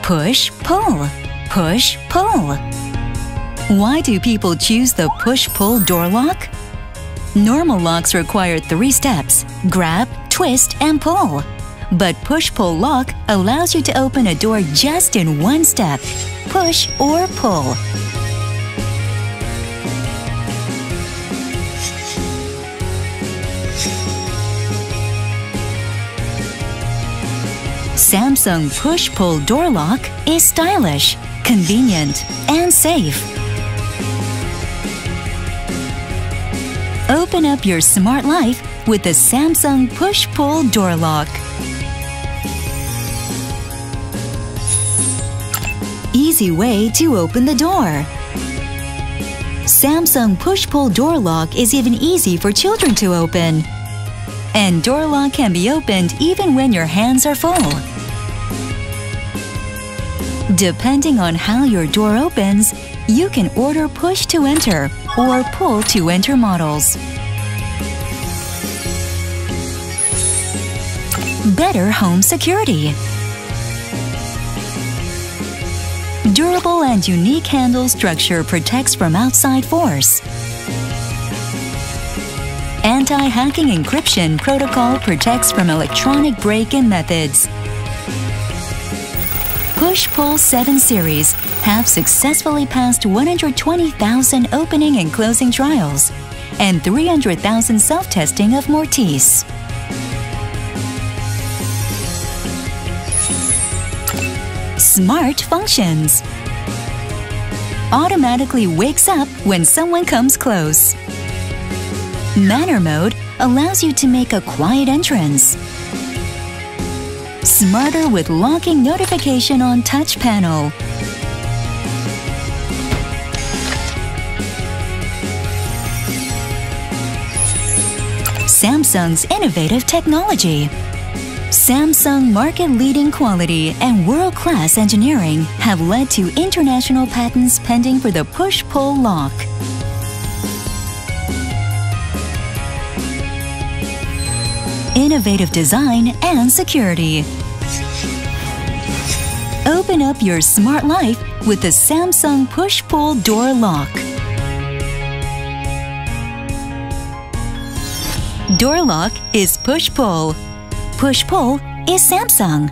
Push-pull, push-pull. Why do people choose the push-pull door lock? Normal locks require 3 steps: grab, twist, and pull. But push-pull lock allows you to open a door just in 1 step: push or pull. Samsung push-pull door lock is stylish, convenient, and safe. Open up your smart life with the Samsung push-pull door lock. Easy way to open the door. Samsung push-pull door lock is even easy for children to open. And door lock can be opened even when your hands are full. Depending on how your door opens, you can order push to enter or pull to enter models. Better home security. Durable and unique handle structure protects from outside force. Anti-hacking encryption protocol protects from electronic break-in methods. Push-Pull 7 series have successfully passed 120,000 opening and closing trials and 300,000 self-testing of Mortise. Smart functions. Automatically wakes up when someone comes close. Manner mode allows you to make a quiet entrance. Smarter with locking notification on touch panel. Samsung's innovative technology. Samsung market-leading quality and world-class engineering have led to international patents pending for the push-pull lock. Innovative design and security. Open up your smart life with the Samsung push-pull door lock. Door lock is push-pull. Push-pull is Samsung.